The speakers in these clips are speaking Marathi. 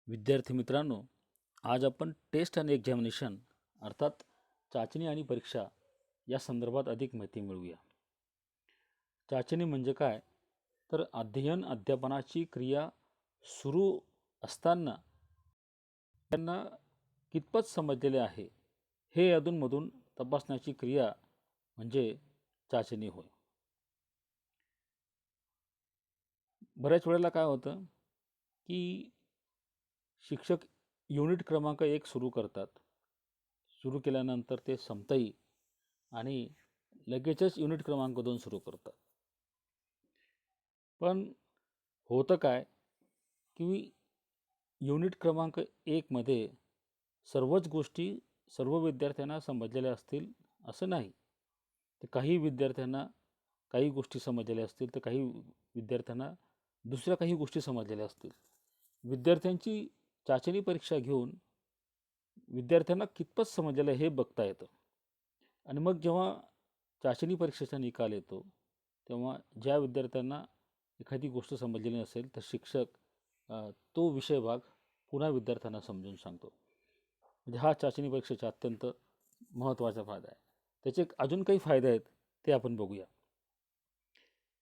विद्यार्थी मित्रांनो, आज आपण टेस्ट आणि एक्झामिनेशन अर्थात चाचणी आणि परीक्षा या संदर्भात अधिक माहिती मिळवूया. चाचणी म्हणजे काय? तर अध्ययन अध्यापनाची क्रिया सुरू असताना त्यांना कितपत समजलेले आहे हे अधूनमधून तपासण्याची क्रिया म्हणजे चाचणी होय. बऱ्याच वेळेला काय होतं की शिक्षक युनिट क्रमांक 1 सुरू करतात. सुरू केल्यानंतर ते संपतंही आणि लगेचच युनिट क्रमांक 2 सुरू करतात. पण होतं काय की युनिट क्रमांक 1 मध्ये सर्वच गोष्टी सर्व विद्यार्थ्यांना समजलेल्या असतील असं नाही. तर काही विद्यार्थ्यांना काही गोष्टी समजलेल्या असतील, तर काही विद्यार्थ्यांना दुसऱ्या काही गोष्टी समजलेल्या असतील. विद्यार्थ्यांची चाचणी परीक्षा घेऊन विद्यार्थ्यांना कितपत समजलेलं आहे हे बघता येतं. आणि मग जेव्हा चाचणी परीक्षेचा निकाल येतो तेव्हा ज्या विद्यार्थ्यांना एखादी गोष्ट समजलेली नसेल तर शिक्षक तो विषय भाग पुन्हा विद्यार्थ्यांना समजून सांगतो. म्हणजे हा चाचणी परीक्षेचा अत्यंत महत्त्वाचा फायदा आहे. त्याचे अजून काही फायदे आहेत ते आपण बघूया.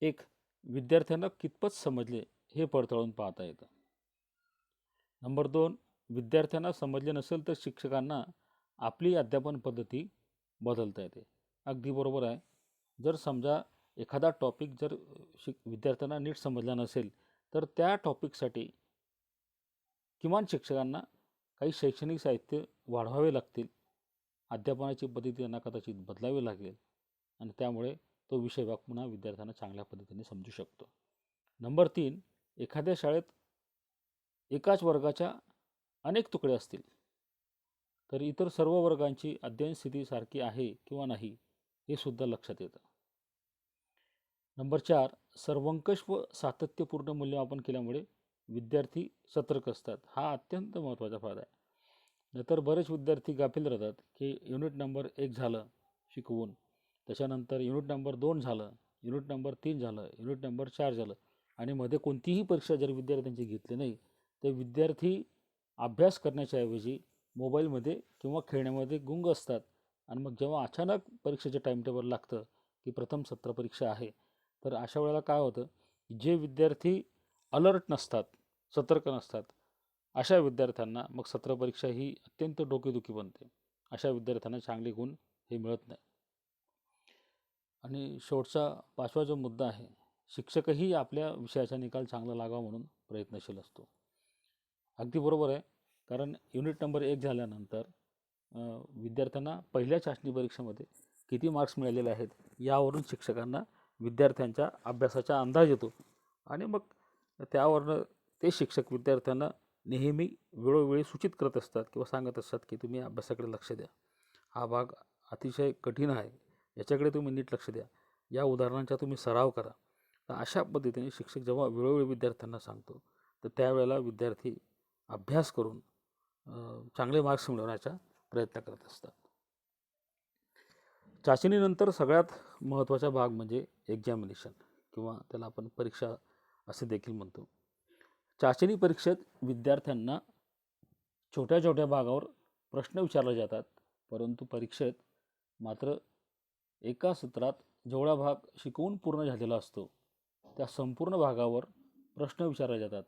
एक, विद्यार्थ्यांना कितपत समजले हे पडताळून पाहता येतं. नंबर 2, विद्यार्थ्यांना समजले नसेल तर शिक्षकांना आपली अध्यापन पद्धती बदलता येते. अगदी बरोबर आहे. जर समजा एखादा टॉपिक जर विद्यार्थ्यांना नीट समजला नसेल तर त्या टॉपिकसाठी किमान शिक्षकांना काही शैक्षणिक साहित्य वाढवावे लागतील. अध्यापनाची पद्धती त्यांना कदाचित बदलावी लागेल आणि त्यामुळे तो विषय भाग पुन्हा विद्यार्थ्यांना चांगल्या पद्धतीने समजू शकतो. नंबर 3, एखाद्या शाळेत एकाच वर्गाच्या अनेक तुकडे असतील तर इतर सर्व वर्गांची अध्ययन स्थिती सारखी आहे किंवा नाही हे सुद्धा लक्षात येतं. नंबर 4, सर्वंकष व सातत्यपूर्ण मूल्यमापन केल्यामुळे विद्यार्थी सतर्क असतात. हा अत्यंत महत्त्वाचा फायदा आहे. नाहीतर बरेच विद्यार्थी गाफील राहतात की युनिट नंबर 1 झालं शिकवून, त्याच्यानंतर युनिट नंबर 2 झालं, युनिट नंबर 3 झालं, युनिट नंबर 4 झालं आणि मध्ये कोणतीही परीक्षा जर विद्यार्थ्यांची घेतली नाही तर विद्यार्थी अभ्यास करण्याच्या ऐवजी मोबाईलमध्ये किंवा खेळण्यामध्ये गुंग असतात. आणि मग जेव्हा अचानक परीक्षेचे टाईमटेबल लागतं की प्रथम सत्र परीक्षा आहे, तर अशा वेळेला काय होतं, जे विद्यार्थी अलर्ट नसतात, सतर्क नसतात, अशा विद्यार्थ्यांना मग सत्र परीक्षा ही अत्यंत डोकेदुखी बनते. अशा विद्यार्थ्यांना चांगले गुण हे मिळत नाही. आणि शेवटचा 5वा जो मुद्दा आहे, शिक्षकही आपल्या विषयाचा निकाल चांगला लागावा म्हणून प्रयत्नशील असतो. अगदी बरोबर आहे. कारण युनिट नंबर 1 झाल्यानंतर विद्यार्थ्यांना पहिल्या चाचणी परीक्षेमध्ये किती मार्क्स मिळालेले आहेत यावरून शिक्षकांना विद्यार्थ्यांच्या अभ्यासाचा अंदाज येतो आणि मग त्यावरनं ते शिक्षक विद्यार्थ्यांना नेहमी वेळोवेळी सूचित करत असतात किंवा सांगत असतात की तुम्ही अभ्यासाकडे लक्ष द्या. हा भाग अतिशय कठीण आहे, याच्याकडे तुम्ही नीट लक्ष द्या. या उदाहरणांचा तुम्ही सराव करा. तर अशा पद्धतीने शिक्षक जेव्हा वेळोवेळी विद्यार्थ्यांना सांगतो तर त्यावेळेला विद्यार्थी अभ्यास करून चांगले मार्क्स मिळवण्याचा प्रयत्न करत असतात. चाचणीनंतर सगळ्यात महत्त्वाचा भाग म्हणजे एक्झामिनेशन किंवा त्याला आपण परीक्षा असे देखील म्हणतो. चाचणी परीक्षेत विद्यार्थ्यांना छोट्या छोट्या भागावर प्रश्न विचारले जातात, परंतु परीक्षेत मात्र एका सत्रात जेवढा भाग शिकवून पूर्ण झालेला असतो त्या संपूर्ण भागावर प्रश्न विचारले जातात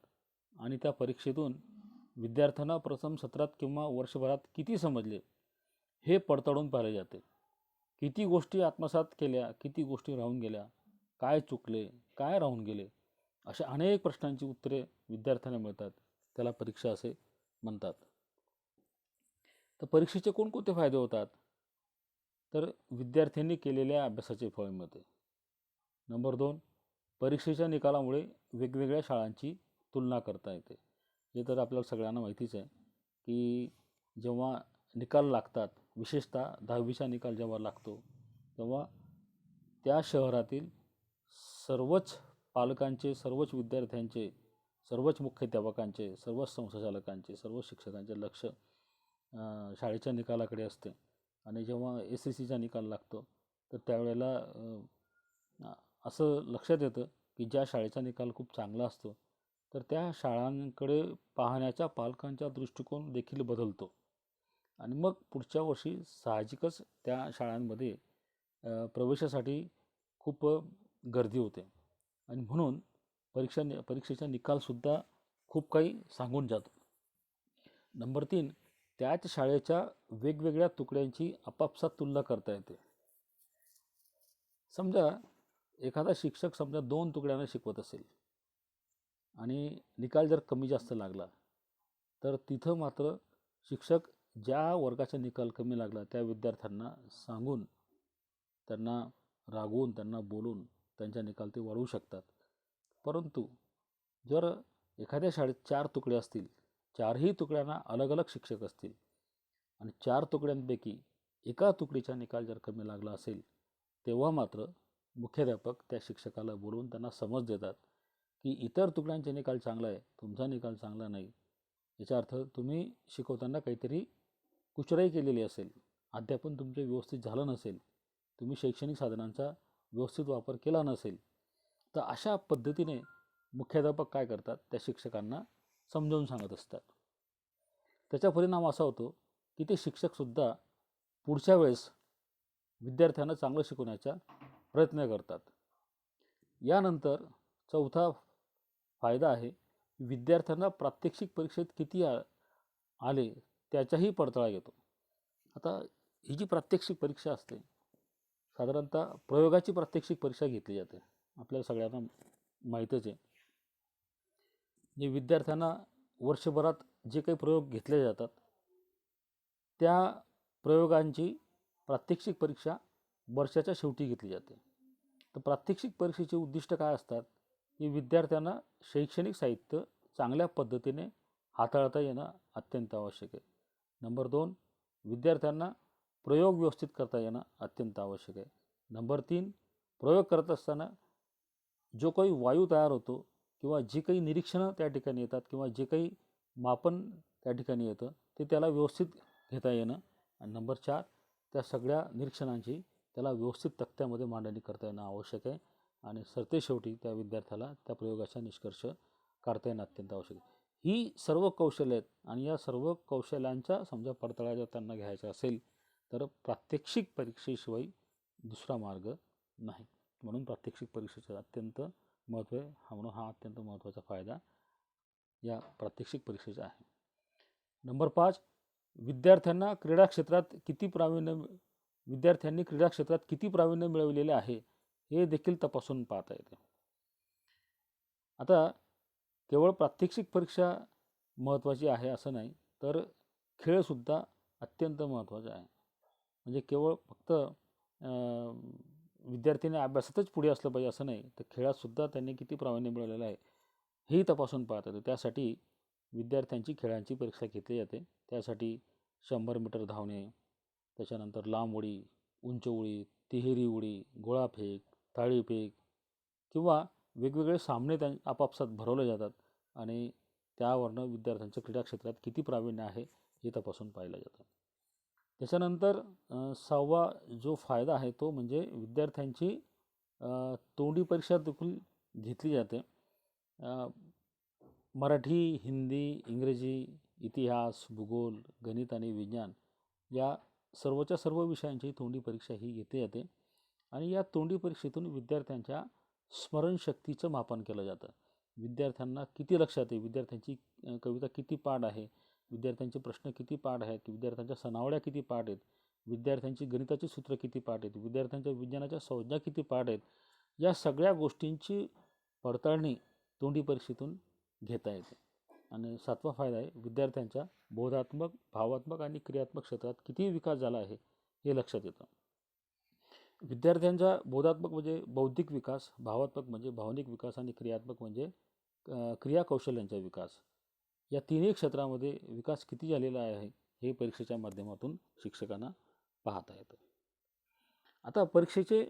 आणि त्या परीक्षेतून विद्यार्थ्यांना प्रथम सत्रात किंवा वर्षभरात किती समजले हे पडताळून पाहिले जाते. किती गोष्टी आत्मसात केल्या, किती गोष्टी राहून गेल्या, काय चुकले, काय राहून गेले, अशा अनेक प्रश्नांची उत्तरे विद्यार्थ्यांना मिळतात. त्याला परीक्षा असे म्हणतात. तर परीक्षेचे कोणकोणते फायदे होतात? तर विद्यार्थ्यांनी केलेल्या अभ्यासाचे फळ मिळते. नंबर 2, परीक्षेच्या निकालामुळे वेगवेगळ्या शाळांची तुलना करता येते. हे तर आपल्याला सगळ्यांना माहितीच आहे की जेव्हा निकाल लागतात, विशेषतः 10वीचा निकाल जेव्हा लागतो तेव्हा त्या शहरातील सर्वच पालकांचे, सर्वच विद्यार्थ्यांचे, सर्वच मुख्याध्यापकांचे, सर्वच संस्थाचालकांचे, सर्व शिक्षकांचे लक्ष शाळेच्या निकालाकडे असते. आणि जेव्हा SSCचा निकाल लागतो तर त्यावेळेला असं लक्षात येतं की ज्या शाळेचा निकाल खूप चांगला असतो तर त्या शाळांकडे पाहण्याचा पालकांचा दृष्टिकोन देखील बदलतो आणि मग पुढच्या वर्षी साहजिकच त्या शाळांमध्ये प्रवेशासाठी खूप गर्दी होते आणि म्हणून परीक्षेचा निकालसुद्धा खूप काही सांगून जातो. नंबर 3, त्याच शाळेच्या वेगवेगळ्या तुकड्यांची आपापसात तुलना करता येते. समजा एखादा शिक्षक समजा 2 तुकड्यांना शिकवत असेल आणि निकाल जर कमी जास्त लागला तर तिथं मात्र शिक्षक ज्या वर्गाचा निकाल कमी लागला त्या विद्यार्थ्यांना सांगून, त्यांना रागवून, त्यांना बोलून त्यांचा निकाल ते वाढवू शकतात. परंतु जर एखाद्या शाळेत 4 तुकडे असतील, 4ही तुकड्यांना अलग अलग शिक्षक असतील आणि 4 तुकड्यांपैकी एका तुकडीचा निकाल जर कमी लागला असेल, तेव्हा मात्र मुख्याध्यापक त्या शिक्षकाला बोलवून त्यांना समज देतात की इतर तुकड्यांचा निकाल चांगला आहे, तुमचा निकाल चांगला नाही. याचा अर्थ तुम्ही शिकवताना काहीतरी कुचराई केलेली असेल, अध्यापन तुमचे व्यवस्थित झालं नसेल, तुम्ही शैक्षणिक साधनांचा व्यवस्थित वापर केला नसेल. तर अशा पद्धतीने मुख्याध्यापक काय करतात, त्या शिक्षकांना समजावून सांगत असतात. त्याचा परिणाम असा होतो की ते शिक्षकसुद्धा पुढच्या वेळेस विद्यार्थ्यांना चांगलं शिकवण्याचा प्रयत्न करतात. यानंतर चौथा फायदा आहे, विद्यार्थ्यांना प्रात्यक्षिक परीक्षेत किती आले त्याचाही पडताळा येतो. आता ही जी प्रात्यक्षिक परीक्षा असते, साधारणतः प्रयोगाची प्रात्यक्षिक परीक्षा घेतली जाते. आपल्याला सगळ्यांना माहीतच आहे. जे विद्यार्थ्यांना वर्षभरात जे काही प्रयोग घेतले जातात त्या प्रयोगांची प्रात्यक्षिक परीक्षा वर्षाच्या शेवटी घेतली जाते. तर प्रात्यक्षिक परीक्षेचे उद्दिष्ट काय असतात की विद्यार्थ्यांना शैक्षणिक साहित्य चांगल्या पद्धतीने हाताळता येणं अत्यंत आवश्यक आहे. नंबर 2, विद्यार्थ्यांना प्रयोग व्यवस्थित करता येणं अत्यंत आवश्यक आहे. नंबर 3, प्रयोग करत असताना जो काही वायू तयार होतो किंवा जी काही निरीक्षणं त्या ठिकाणी येतात किंवा जे काही मापन त्या ठिकाणी येतं ते त्याला व्यवस्थित घेता येणं. आणि नंबर 4, त्या सगळ्या निरीक्षणांची त्याला व्यवस्थित तक्त्यामध्ये मांडणी करता येणं आवश्यक आहे आणि सरतेशेवटी त्या विद्यार्थ्याला त्या प्रयोगाचा निष्कर्ष काढता येणं अत्यंत आवश्यक आहे. ही सर्व कौशल्य आहेत आणि या सर्व कौशल्यांचा समजा पडताळा जर त्यांना घ्यायचा असेल तर प्रात्यक्षिक परीक्षेशिवाय दुसरा मार्ग नाही. म्हणून प्रात्यक्षिक परीक्षेचं अत्यंत महत्त्व आहे. म्हणून हा अत्यंत महत्त्वाचा फायदा या प्रात्यक्षिक परीक्षेचा आहे. नंबर 5, विद्यार्थ्यांनी क्रीडा क्षेत्रात किती प्रावीण्य मिळवलेले आहे हे देखील तपासून पाहता येते. आता केवळ प्रात्यक्षिक परीक्षा महत्त्वाची आहे असं नाही, तर खेळसुद्धा अत्यंत महत्त्वाचा आहे. म्हणजे केवळ फक्त विद्यार्थ्यांनी अभ्यासातच पुढे असलं पाहिजे असं नाही, तर खेळातसुद्धा त्यांनी किती प्रावीण्य मिळवलेलं आहे हेही तपासून पाहता येतं. त्यासाठी विद्यार्थ्यांची खेळांची परीक्षा घेतली जाते. त्यासाठी 100 मीटर धावणे, त्याच्यानंतर लांब उडी, उंच उडी, तिहेरी उडी, गोळाफेक, थाळीफेक किंवा वेगवेगळे सामने आपापसात भरवले जातात आणि त्यावरनं विद्यार्थ्यांच्या क्रीडा क्षेत्रात किती प्रावीण्य आहे हे तपासून पाहिलं जातं. त्याच्यानंतर 6वा जो फायदा आहे तो म्हणजे विद्यार्थ्यांची तोंडी परीक्षा देखील घेतली जाते. मराठी, हिंदी, इंग्रजी, इतिहास, भूगोल, गणित आणि विज्ञान या सर्वच्या सर्व विषयांची तोंडी परीक्षा ही घेतली जाते आणि या तोंडी परीक्षेतून विद्यार्थ्यांच्या स्मरणशक्तीचं मापन केलं जातं. विद्यार्थ्यांना किती लक्षात आहे, विद्यार्थ्यांची कविता किती पाठ आहे, विद्यार्थ्यांचे प्रश्न किती पाठ आहेत, विद्यार्थ्यांच्या सनावळ्या किती पाठ आहेत, विद्यार्थ्यांची गणिताची सूत्र किती पाठ आहेत, विद्यार्थ्यांच्या विज्ञानाच्या संज्ञा किती पाठ आहेत, या सगळ्या गोष्टींची पडताळणी तोंडी परीक्षेतून घेता येते. आणि 7वा फायदा आहे, विद्यार्थ्यांच्या बोधात्मक, भावात्मक आणि क्रियात्मक क्षेत्रात किती विकास झाला आहे हे लक्षात येतं. विद्यार्थ्यांचा बोधात्मक म्हणजे बौद्धिक विकास, भावात्मक म्हणजे भावनिक विकास आणि क्रियात्मक म्हणजे क्रिया कौशल्यांचा विकास. या तिन्ही क्षेत्रामध्ये विकास किती झालेला आहे हे परीक्षेच्या माध्यमातून शिक्षकांना पाहता येतं. आता परीक्षेचे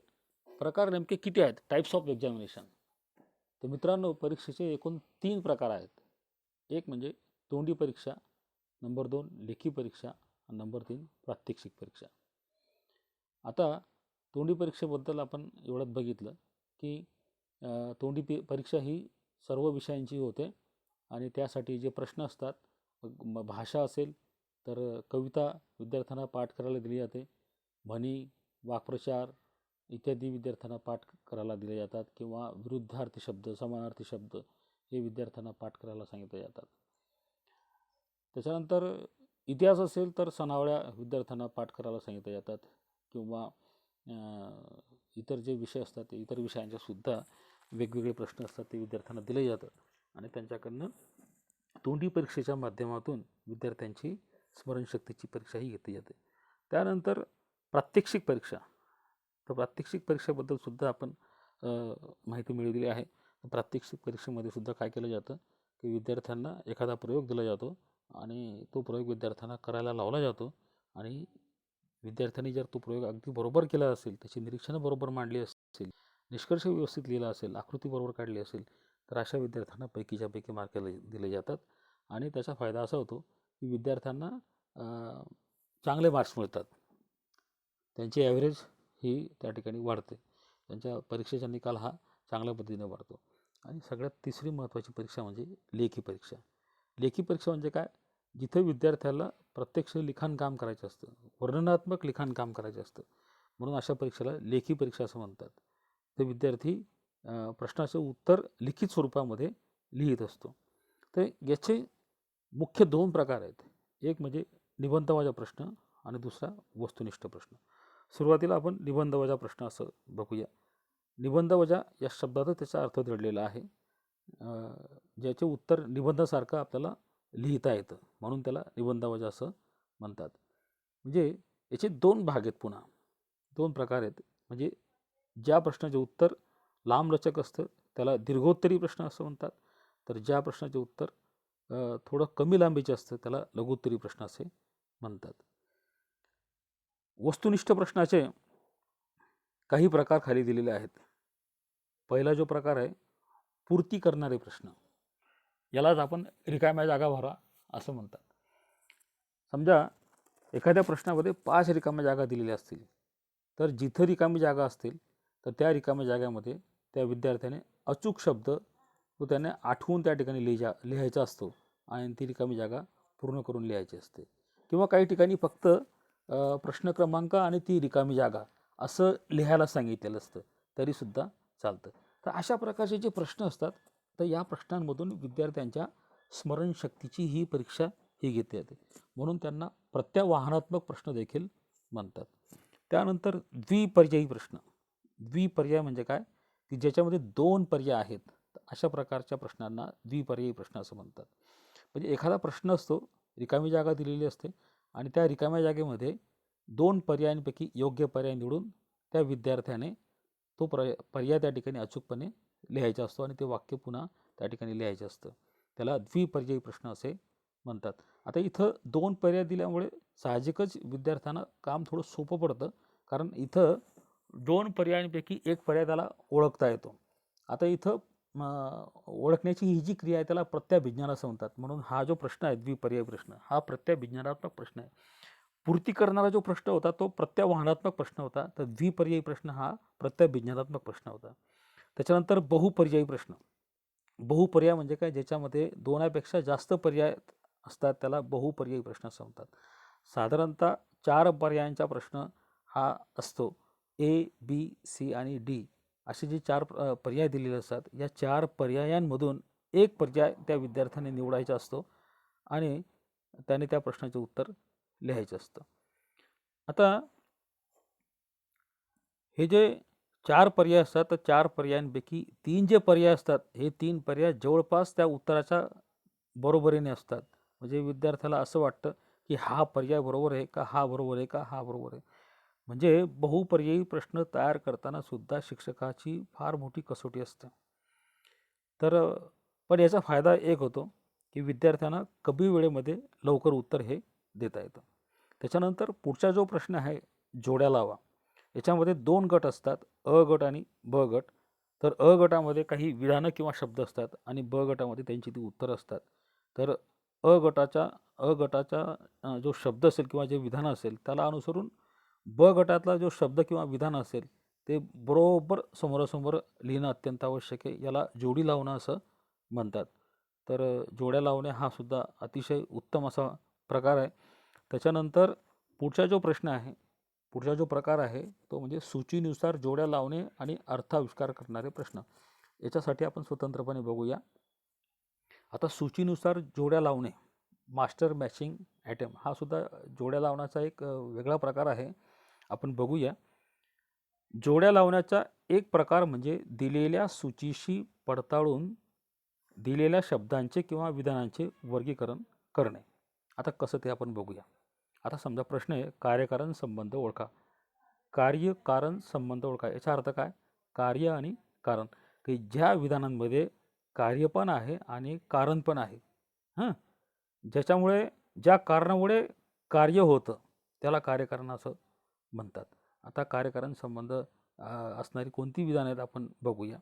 प्रकार नेमके किती आहेत, टाईप्स ऑफ एक्झामिनेशन. तर मित्रांनो, परीक्षेचे एकूण 3 प्रकार आहेत. एक म्हणजे तोंडी परीक्षा, नंबर 2 लेखी परीक्षा आणि नंबर 3 प्रात्यक्षिक परीक्षा. आता तोंडी परीक्षेबद्दल आपण एवढंच बघितलं की तोंडी परीक्षा ही सर्व विषयांची होते आणि त्यासाठी जे प्रश्न असतात, भाषा असेल तर कविता विद्यार्थ्यांना पाठ करायला दिली जाते. म्हणी, वाक्प्रचार इत्यादी विद्यार्थ्यांना पाठ करायला दिले जातात किंवा विरुद्धार्थी शब्द, समानार्थी शब्द हे विद्यार्थ्यांना पाठ करायला सांगितले जातात. त्याच्यानंतर इतिहास असेल तर सनावळ्या विद्यार्थ्यांना पाठ करायला सांगितले जातात किंवा इतर जे विषय असतात ते इतर विषयांचे सुद्धा वेगवेगळे प्रश्न असतात ते विद्यार्थ्यांना दिले जातात आणि त्यांच्याकडनं तोंडी परीक्षेच्या माध्यमातून विद्यार्थ्यांची स्मरणशक्तीची परीक्षाही घेतली जाते. त्यानंतर प्रात्यक्षिक परीक्षा. तर प्रात्यक्षिक परीक्षेबद्दल सुद्धा आपण माहिती मिळवलेली आहे. प्रात्यक्षिक परीक्षेमध्ये सुद्धा काय केलं जातं की विद्यार्थ्यांना एखादा प्रयोग दिला जातो आणि तो प्रयोग विद्यार्थ्यांना करायला लावला जातो आणि विद्यार्थ्यांनी जर तो प्रयोग अगदी बरोबर केला असेल, त्याची निरीक्षणं बरोबर मांडली असेल, निष्कर्ष व्यवस्थित लिहिला असेल, आकृती बरोबर काढली असेल तर अशा विद्यार्थ्यांना पैकीच्या पैकी मार्क दिले जातात आणि त्याचा फायदा असा होतो की विद्यार्थ्यांना चांगले मार्क्स मिळतात. त्यांची ॲव्हरेज ही त्या ठिकाणी वाढते. त्यांच्या परीक्षेचा निकाल हा चांगल्या पद्धतीने वाढतो. आणि सगळ्यात तिसरी महत्त्वाची परीक्षा म्हणजे लेखी परीक्षा. लेखी परीक्षा म्हणजे काय? जिथे विद्यार्थ्याला प्रत्यक्ष लिखाणकाम करायचं असतं, वर्णनात्मक लिखाणकाम करायचं असतं, म्हणून अशा परीक्षेला लेखी परीक्षा असं म्हणतात. ते विद्यार्थी प्रश्नाचं उत्तर लिखित स्वरूपामध्ये लिहित असतो. तर याचे मुख्य 2 प्रकार आहेत. एक म्हणजे निबंधवजा प्रश्न आणि दुसरा वस्तुनिष्ठ प्रश्न. सुरुवातीला आपण निबंधवजा प्रश्न असं बघूया. निबंधवजा या शब्दातच त्याचा अर्थ दडलेला आहे. ज्याचे उत्तर निबंधासारखं आपल्याला लिहिता येतं म्हणून त्याला निबंधवजा असं म्हणतात. म्हणजे याचे 2 भाग आहेत, पुन्हा 2 प्रकार आहेत. म्हणजे ज्या प्रश्नाचे उत्तर लांबलचक असतं त्याला दीर्घोत्तरी प्रश्न असं म्हणतात, तर ज्या प्रश्नाचे उत्तर थोडं कमी लांबीचे असतं त्याला लघुत्तरी प्रश्न असे म्हणतात. वस्तुनिष्ठ प्रश्नाचे काही प्रकार खाली दिलेले आहेत. पहिला जो प्रकार आहे पूर्ती करणारे प्रश्न, यालाच आपण रिकाम्या जागा भरा असं म्हणतात. समजा एखाद्या प्रश्नामध्ये 5 रिकाम्या जागा दिलेल्या असतील, तर जिथं रिकामी जागा असतील तर त्या रिकाम्या जागेमध्ये त्या विद्यार्थ्याने अचूक शब्द तो त्याने आठवून त्या ठिकाणी लिहायचा असतो आणि ती रिकामी जागा पूर्ण करून लिहायची असते. किंवा काही ठिकाणी फक्त प्रश्न क्रमांक आणि ती रिकामी जागा असं लिहायला सांगितलेलं असतं तरीसुद्धा चालतं. तर अशा प्रकारचे जे प्रश्न असतात तर या प्रश्नांमधून विद्यार्थ्यांच्या स्मरणशक्तीची ही परीक्षा ही घेतली जाते, म्हणून त्यांना प्रत्यावाहनात्मक प्रश्न देखील म्हणतात. त्यानंतर द्विपर्यायी प्रश्न. द्विपर्याय म्हणजे काय की ज्याच्यामध्ये 2 पर्याय आहेत, अशा प्रकारच्या प्रश्नांना द्विपर्यायी प्रश्न असं म्हणतात. म्हणजे एखादा प्रश्न असतो, रिकामी जागा दिलेली असते आणि त्या रिकाम्या जागेमध्ये 2 पर्यायांपैकी योग्य पर्याय निवडून त्या विद्यार्थ्याने तो पर्याय त्या ठिकाणी अचूकपणे लिहायचा असतो आणि ते वाक्य पुन्हा त्या ठिकाणी लिहायचं असतं. त्याला द्विपर्यायी प्रश्न असे म्हणतात. आता इथं 2 पर्याय दिल्यामुळे साहजिकच विद्यार्थ्यांना काम थोडं सोपं पडतं, कारण इथं 2 पर्यायांपैकी एक पर्याय त्याला ओळखता येतो. आता इथं ओळखण्याची ही जी क्रिया आहे त्याला प्रत्याभिज्ञान असं म्हणतात. म्हणून हा जो प्रश्न आहे द्विपर्यायी प्रश्न हा प्रत्याभिज्ञानात्मक प्रश्न आहे. पूर्ती करणारा जो प्रश्न होता तो प्रत्यावाहनात्मक प्रश्न होता, तर द्विपर्यायी प्रश्न हा प्रत्याभिज्ञानात्मक प्रश्न होता. त्याच्यानंतर बहुपर्यायी प्रश्न. बहुपर्याय म्हणजे काय? ज्याच्यामध्ये 2पेक्षा जास्त पर्याय असतात त्याला बहुपर्यायी प्रश्न असं म्हणतात. साधारणतः 4 पर्यायांचा प्रश्न हा असतो. ए, बी, सी आणि डी असे जे 4 पर्याय दिलेले असतात, या 4 पर्यायांमधून एक पर्याय त्या विद्यार्थ्याने निवडायचा असतो आणि त्याने त्या प्रश्नाचे उत्तर लिहायचं असतं. आता हे जे 4 पर्याय असतात तर 4 पर्यायांपैकी 3 जे पर्याय असतात हे 3 पर्याय जवळपास त्या उत्तराच्या बरोबरीने असतात. म्हणजे विद्यार्थ्याला असं वाटतं की हा पर्याय बरोबर आहे का, हा बरोबर आहे का, हा बरोबर आहे. म्हणजे बहुपर्यायी प्रश्न तयार करताना सुद्धा शिक्षकाची फार मोठी कसोटी असते. तर पण याचा फायदा एक होतो की विद्यार्थ्यांना कमी वेळेमध्ये लवकर उत्तर हे देता येतं. त्याच्यानंतर पुढचा जो प्रश्न आहे जोड्या लावा. याच्यामध्ये 2 गट असतात, अ गट आणि ब गट. तर अ गटामध्ये काही विधानं किंवा शब्द असतात आणि ब गटामध्ये त्यांची ती उत्तरं असतात. तर अ गटाचा जो शब्द असेल किंवा जे विधान असेल त्याला अनुसरून ब गटातला जो शब्द किंवा विधान असेल ते बरोबर समोरासमोर लिहिणं अत्यंत आवश्यक आहे. याला जोडी लावणं असं म्हणतात. तर जोड्या लावणे हा सुद्धा अतिशय उत्तम असा प्रकार आहे. त्याच्यानंतर पुढचा जो प्रकार आहे तो म्हणजे सूचीनुसार जोड्या लावणे आणि अर्थाविष्कार करणारे प्रश्न. याच्यासाठी आपण स्वतंत्रपणे बघूया. आता सूचीनुसार जोड्या लावणे, मास्टर मॅचिंग आयटम हा सुद्धा जोड्या लावण्याचा एक वेगळा प्रकार आहे. आपण बघूया. जोड्या लावण्याचा एक प्रकार म्हणजे दिलेल्या सूचीशी पडताळून दिलेल्या शब्दांचे किंवा विधानांचे वर्गीकरण करणे. आता कसं ते आपण बघूया. आता समजा प्रश्न आहे कार्यकारण संबंध ओळखा. कार्यकारण संबंध ओळखा याचा अर्थ काय? कार्य आणि कारण, की ज्या विधानांमध्ये कार्य पण आहे आणि कारण पण आहे, हां, ज्याच्यामुळे ज्या कारणामुळे कार्य होतं त्याला कार्यकारण असं म्हणतात. आता कार्यकारण संबंध असणारी कोणती विधानं आहेत आपण बघूया.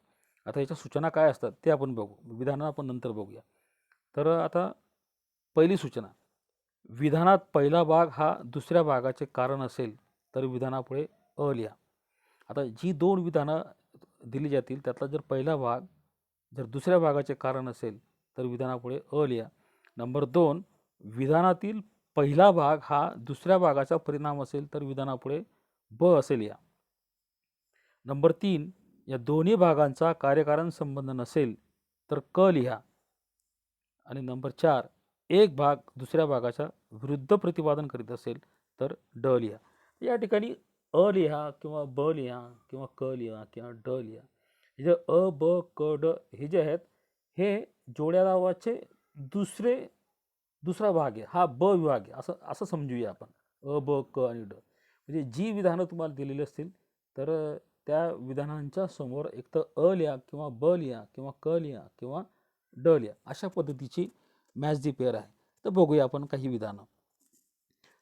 आता याच्या सूचना काय असतात ते आपण बघू, विधानं आपण नंतर बघूया. तर आता पहिली सूचना, विधानात पहिला भाग हा दुसऱ्या भागाचे कारण असेल तर विधानापुढे अ लिहा. आता जी दोन विधानं दिली जातील त्यातला जर पहिला भाग जर दुसऱ्या भागाचे कारण असेल तर विधानापुढे अ लिहा. नंबर 2, विधानातील पहिला भाग हा दुसऱ्या भागाचा परिणाम असेल तर विधानापुढे ब असे लिहा. नंबर 3, या दोन्ही भागांचा कार्यकारण संबंध नसेल तर क लिहा. आणि नंबर 4, एक भाग दुसऱ्या भागाच्या विरुद्ध प्रतिपादन करीत असेल तर ड लिहा. या ठिकाणी अ लिहा किंवा ब लिहा किंवा क लिहा किंवा ड लिहा. हे जे अ ब क ड हे जे आहेत हे जोड्या लावाचे दुसरा भाग आहे, हा ब विभाग आहे असं असं समजूया आपण. अ ब क आणि ड म्हणजे जी विधानं तुम्हाला दिलेली असतील तर त्या विधानांच्या समोर एक तर अ लिहा किंवा ब लिहा किंवा क लिहा किंवा ड लिहा. अशा पद्धतीची मॅच दी पेअर आहे. तर बघूया आपण काही विधानं.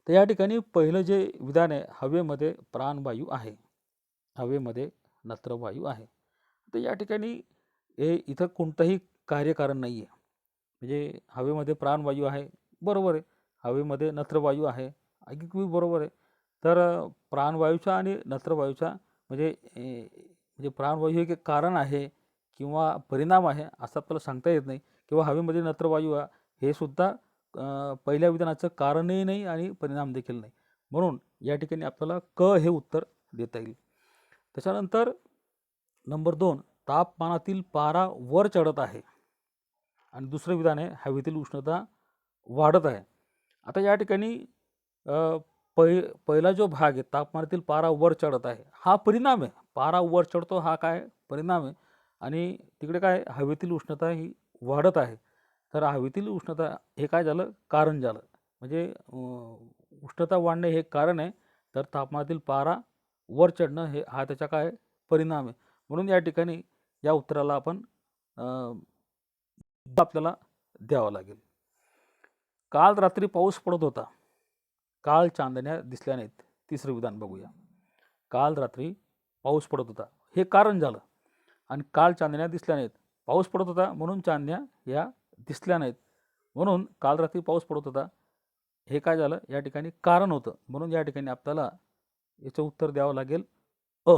तर या ठिकाणी पहिलं जे विधान आहे, हवेमध्ये प्राणवायू आहे, हवेमध्ये नत्रवायू आहे. तर या ठिकाणी इथं कोणतंही कार्यकारण नाही आहे. म्हणजे हवेमध्ये प्राणवायू आहे, बरोबर आहे. हवेमध्ये नत्रवायू आहे, अगदी बरोबर आहे. तर प्राणवायूचा आणि नत्रवायूचा म्हणजे प्राणवायू हे एक कारण आहे किंवा परिणाम आहे असं आपल्याला सांगता येत नाही. किंवा हवेमध्ये नत्रवायू हे सुद्धा पहिल्या विधानाचं कारणही नाही आणि परिणाम देखील नाही. म्हणून या ठिकाणी आपल्याला क हे उत्तर देता येईल. त्याच्यानंतर नंबर 2, तापमानातील पारा वर चढत आहे आणि दुसरं विधान आहे हवेतील उष्णता वाढत आहे. आता या ठिकाणी पहिला जो भाग आहे तापमानातील पारा वर चढत आहे हा परिणाम आहे. पारा वर चढतो हा काय परिणाम आहे आणि तिकडे काय हवेतील उष्णता ही वाढत आहे. तर हवेतील उष्णता हे काय झालं कारण झालं. म्हणजे उष्णता वाढणे हे कारण आहे, तर तापमानातील पारा वर चढणं हे हा त्याचा काय परिणाम आहे. म्हणून या ठिकाणी या उत्तराला आपण आपल्याला द्यावं लागेल. काल रात्री पाऊस पडत होता, काल चांदण्या दिसल्या नाहीत. तिसरं विधान बघूया. काल रात्री पाऊस पडत होता हे कारण झालं आणि काल चांदण्या दिसल्या नाहीत. पाऊस पडत होता म्हणून चांदण्या या दिसल्या नाहीत. म्हणून काल रात्री पाऊस पडत होता हे काय झालं या ठिकाणी कारण होतं. म्हणून या ठिकाणी आपल्याला याचं उत्तर द्यावं लागेल अ.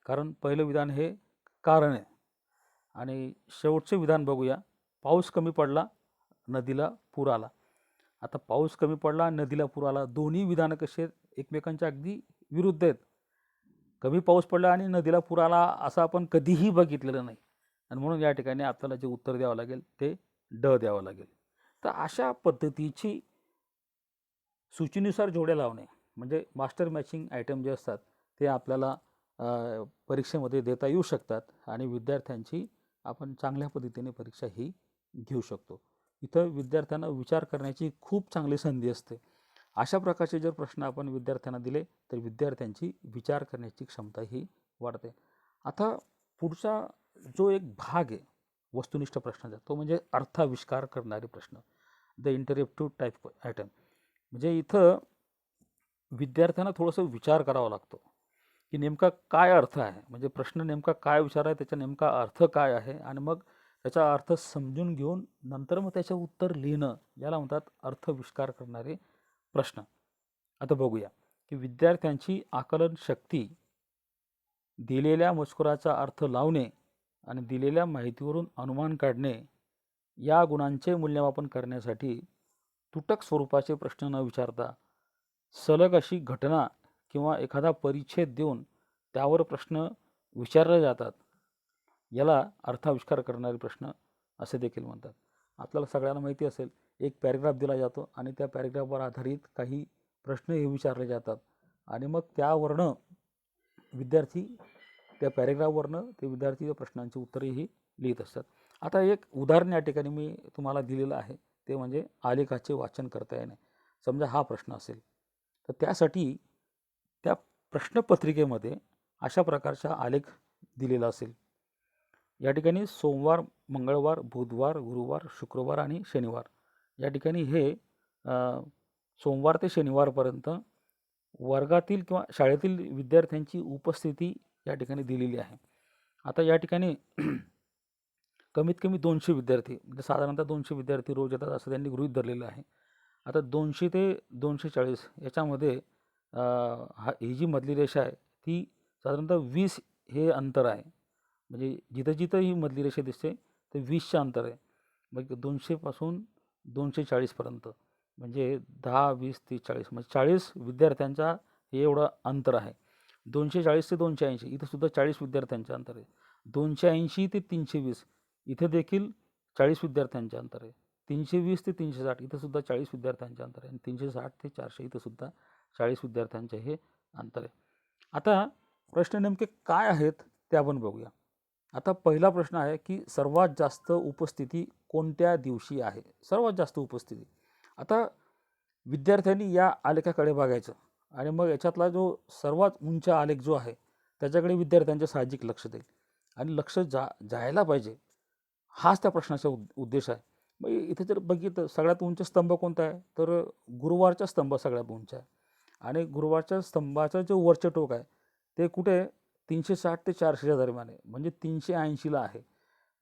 कारण पहिलं विधान हे कारण आहे. आणि शेवटचे विधान बघूया. पाऊस कमी पडला, नदीला पूर आला. आता पाऊस कमी पडला, नदीला पूर आला, दोन्ही विधानं कशी आहेत एकमेकांच्या अगदी विरुद्ध आहेत. कमी पाऊस पडला आणि नदीला पूर आला असं आपण कधीही बघितलेलं नाही आणि म्हणून या ठिकाणी आपल्याला जे उत्तर द्यावं लागेल ते ड द्यावं लागेल. तर अशा पद्धतीची सूचीनुसार जोड्या लावणे म्हणजे मास्टर मॅचिंग आयटम जे असतात ते आपल्याला परीक्षेमध्ये देता येऊ शकतात आणि विद्यार्थ्यांची आपण चांगल्या पद्धतीने परीक्षा ही घेऊ शकतो. इथं विद्यार्थ्यांना विचार करण्याची खूप चांगली संधी असते. अशा प्रकारचे जर प्रश्न आपण विद्यार्थ्यांना दिले तर विद्यार्थ्यांची विचार करण्याची क्षमता ही वाढते. आता पुढचा जो एक भाग आहे वस्तुनिष्ठ प्रश्नाचा तो म्हणजे अर्थाविष्कार करणारे प्रश्न, द इंटरॅक्टिव्ह टाईप आयटम. म्हणजे इथं विद्यार्थ्यांना थोडंसं विचार करावा लागतो की नेमका काय अर्थ आहे, म्हणजे प्रश्न नेमका काय विचार आहे, त्याचा नेमका अर्थ काय आहे आणि मग त्याचा अर्थ समजून घेऊन नंतर मग त्याचं उत्तर लिहिणं याला म्हणतात अर्थविष्कार करणारे प्रश्न. आता बघूया की विद्यार्थ्यांची आकलन शक्ती दिलेल्या मजकुराचा अर्थ लावणे आणि दिलेल्या माहितीवरून अनुमान काढणे या गुणांचे मूल्यमापन करण्यासाठी तुटक स्वरूपाचे प्रश्न न विचारता सलग अशी घटना किंवा एखादा परिच्छेद देऊन त्यावर प्रश्न विचारले जातात. याला अर्थाविष्कार करणारे प्रश्न असे देखील म्हणतात. आपल्याला सगळ्यांना माहिती असेल, एक पॅरेग्राफ दिला जातो आणि त्या पॅरेग्राफवर आधारित काही प्रश्न हे विचारले जातात आणि मग त्यावरनं विद्यार्थी त्या पॅरेग्राफवरनं ते विद्यार्थी त्या प्रश्नांची उत्तरेही लिहित असतात. आता एक उदाहरण या ठिकाणी मी तुम्हाला दिलेलं आहे, ते म्हणजे आलेखाचे वाचन करता येणे. समजा हा प्रश्न असेल, तर त्यासाठी त्या प्रश्नपत्रिकेमध्ये अशा प्रकारचा आलेख दिलेला असेल. या ठिकाणी सोमवार, मंगळवार, बुधवार, गुरुवार, शुक्रवार आणि शनिवार या ठिकाणी हे सोमवार ते शनिवारपर्यंत वर्गातील किंवा शाळेतील विद्यार्थ्यांची उपस्थिती या ठिकाणी दिलेली आहे. आता या ठिकाणी कमीत कमी 200 विद्यार्थी, म्हणजे साधारणतः 200 विद्यार्थी रोज येतात असं त्यांनी गृहीत धरलेलं आहे. आता 200 ते 240 याच्यामध्ये ही जी मधली रेषा आहे ती साधारणतः 20 हे अंतर आहे. म्हणजे जिथं जिथं ही मधली रेषा दिसते ते 20चं अंतर आहे. मग 200 पासून 240पर्यंत म्हणजे 10, 20, 30, 40 म्हणजे 40 विद्यार्थ्यांचा हे एवढं अंतर आहे. 240 ते 280 इथं सुद्धा 40 विद्यार्थ्यांचं अंतर आहे. 280 ते 320 इथे देखील 40 विद्यार्थ्यांचे अंतर आहे. 320 ते 360 इथं सुद्धा 40 विद्यार्थ्यांचे अंतर आहे आणि 360 ते 400 इथं सुद्धा 40 विद्यार्थ्यांचे हे अंतर आहे. आता प्रश्न नेमके काय आहेत ते आपण बघूया. आता पहिला प्रश्न आहे की सर्वात जास्त उपस्थिती कोणत्या दिवशी आहे? सर्वात जास्त उपस्थिती. आता विद्यार्थ्यांनी या आलेखाकडे बघायचं आणि मग याच्यातला जो सर्वात उंच आलेख जो आहे त्याच्याकडे विद्यार्थ्यांचं साहजिक लक्ष देईल आणि लक्ष जायला पाहिजे, हाच त्या प्रश्नाचा उद्देश आहे. मग इथे जर बघितलं सगळ्यात उंच स्तंभ कोणता आहे, तर गुरुवारचा स्तंभ सगळ्यात उंच आहे आणि गुरुवारच्या स्तंभाचं जे वरचे टोक आहे ते कुठे 360 ते 400च्या दरम्यान आहे, म्हणजे 380ला आहे.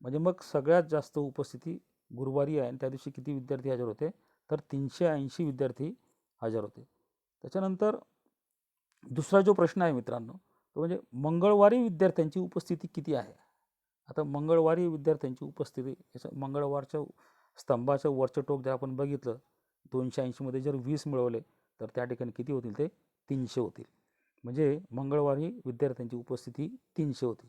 म्हणजे मग सगळ्यात जास्त उपस्थिती गुरुवारी आहे आणि त्या दिवशी किती विद्यार्थी हजर होते, तर 380 विद्यार्थी हजर होते. त्याच्यानंतर दुसरा जो प्रश्न आहे मित्रांनो, तो म्हणजे मंगळवारी विद्यार्थ्यांची उपस्थिती किती आहे? आता मंगळवारी विद्यार्थ्यांची उपस्थिती, याचं मंगळवारच्या स्तंभाचं वरचं टोक जर आपण बघितलं 280मध्ये जर 20 मिळवले तर त्या ठिकाणी किती होतील, ते 300 होतील. म्हणजे मंगळवारी विद्यार्थ्यांची उपस्थिती 300 होती.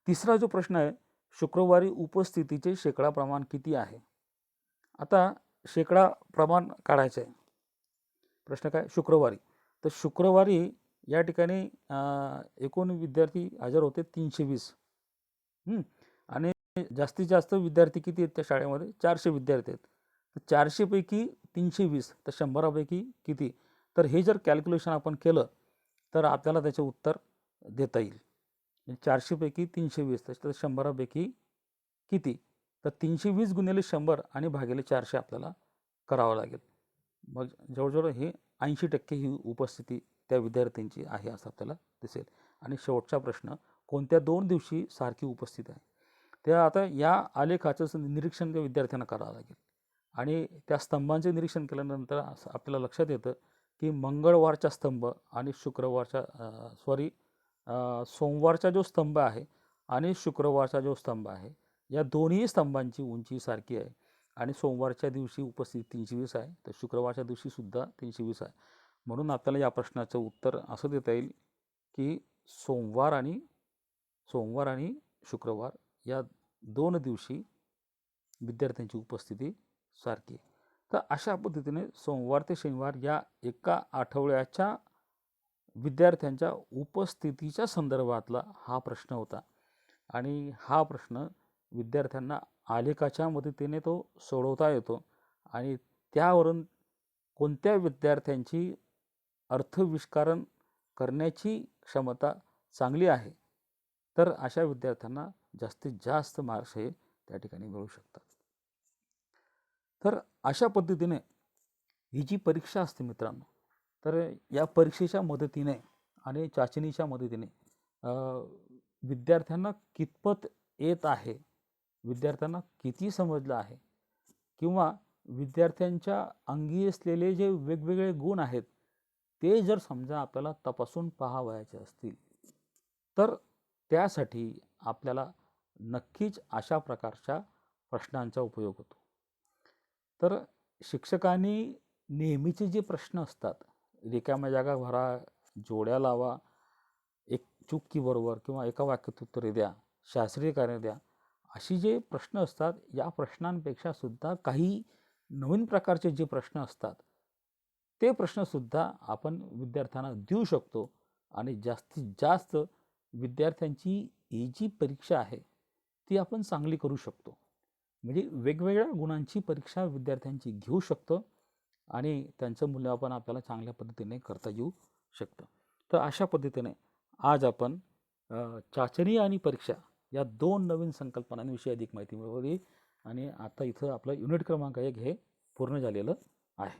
तिसरा जो प्रश्न आहे, शुक्रवारी उपस्थितीचे शेकडा प्रमाण किती आहे? आता शेकडा प्रमाण काढायचं आहे. प्रश्न काय, शुक्रवारी. तर शुक्रवारी या ठिकाणी एकूण विद्यार्थी हजर होते 320. आणि जास्तीत जास्त विद्यार्थी किती आहेत त्या शाळेमध्ये? 400 विद्यार्थी आहेत. तर 400 पैकी 320 तर 100पैकी किती? तर हे जर कॅल्क्युलेशन आपण केलं तर आपल्याला त्याचे उत्तर देता येईल. 400 पैकी 320 तर 100पैकी किती? तर 320 गुणिले 100 आणि भागिले 400 आपल्याला करावं लागेल. मग जवळजवळ हे 80% ही उपस्थिती त्या विद्यार्थ्यांची आहे असं आपल्याला दिसेल. आणि शेवटचा प्रश्न, कोणत्या 2 दिवशी सारखी उपस्थिती आहे? त्या आता या आलेखाचं निरीक्षण त्या विद्यार्थ्यांना करावं लागेल आणि त्या स्तंभांचे निरीक्षण केल्यानंतर असं आपल्याला लक्षात येतं की मंगळवारचा स्तंभ आणि सोमवारचा जो स्तंभ आहे आणि शुक्रवारचा जो स्तंभ आहे या दोन्ही स्तंभांची उंची सारखी आहे आणि सोमवारच्या दिवशी उपस्थिती 320 आहे, तर शुक्रवारच्या दिवशी सुद्धा 320 आहे. म्हणून आपल्याला या प्रश्नाचं उत्तर असं देता येईल की सोमवार आणि शुक्रवार या 2 दिवशी विद्यार्थ्यांची उपस्थिती सारखी आहे. तर अशा पद्धतीने सोमवार ते शनिवार या एका आठवड्याच्या विद्यार्थ्यांच्या उपस्थितीच्या संदर्भातला हा प्रश्न होता आणि हा प्रश्न विद्यार्थ्यांना आलेखाच्या मदतीने तो सोडवता येतो आणि त्यावरून कोणत्या विद्यार्थ्यांची अर्थविष्कारण करण्याची क्षमता चांगली आहे तर अशा विद्यार्थ्यांना जास्तीत जास्त मार्क्स हे त्या ठिकाणी मिळू शकतात. तर अशा पद्धतीने ही जी परीक्षा असते मित्रांनो, तर या परीक्षेच्या मदतीने आणि चाचणीच्या मदतीने विद्यार्थ्यांना कितपत येत आहे, विद्यार्थ्यांना किती समजलं आहे किंवा विद्यार्थ्यांच्या अंगी असलेले जे वेगवेगळे गुण आहेत ते जर समजा आपल्याला तपासून पाहावयाचे असतील तर त्यासाठी आपल्याला नक्कीच अशा प्रकारच्या प्रश्नांचा उपयोग होतो. तर शिक्षकांनी नेहमीचे जे प्रश्न असतात, रिकाम्या जागा भरा, जोड्या लावा, एक चूक की बरोबर किंवा एका वाक्यात उत्तरे द्या, शास्त्रीय कार्य द्या, अशी जे प्रश्न असतात, या प्रश्नांपेक्षा सुद्धा काही नवीन प्रकारचे जे प्रश्न असतात, ते प्रश्नसुद्धा आपण विद्यार्थ्यांना देऊ शकतो आणि जास्तीत जास्त विद्यार्थ्यांची ही जी परीक्षा आहे ती आपण चांगली करू शकतो. म्हणजे वेगवेगळ्या गुणांची परीक्षा विद्यार्थ्यांची घेऊ शकतो आणि त्यांचं मूल्यमापन आपल्याला चांगल्या पद्धतीने करता येऊ शकतं. तर अशा पद्धतीने आज आपण चाचणी आणि परीक्षा या 2 नवीन संकल्पनांविषयी अधिक माहिती मिळवली आणि आता इथं आपलं युनिट क्रमांक 1 हे पूर्ण झालेलं आहे.